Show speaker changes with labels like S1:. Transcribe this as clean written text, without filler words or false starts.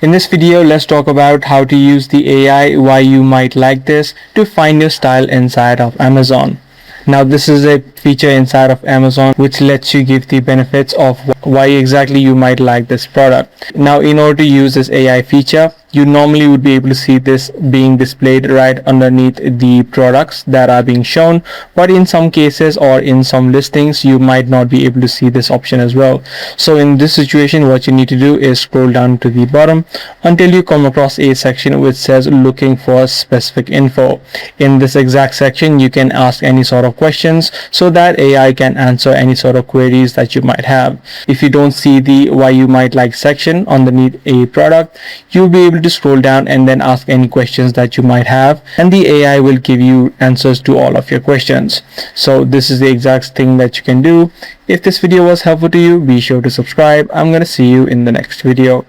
S1: In this video, let's talk about how to use the AI, why you might like this, to find your style inside of Amazon. Now, this is a feature inside of Amazon which lets you give the benefits of why exactly you might like this product. Now, in order to use this AI feature, you normally would be able to see this being displayed right underneath the products that are being shown, but in some cases or in some listings you might not be able to see this option as well. So in this situation, what you need to do is scroll down to the bottom until you come across a section which says looking for specific info. In this exact section, you can ask any sort of questions so that AI can answer any sort of queries that you might have. If you don't see the why you might like section underneath a product, you'll be able to scroll down and then ask any questions that you might have, and the AI will give you answers to all of your questions. So this is the exact thing that you can do. If this video was helpful to you, be sure to subscribe. I'm going to see you in the next video.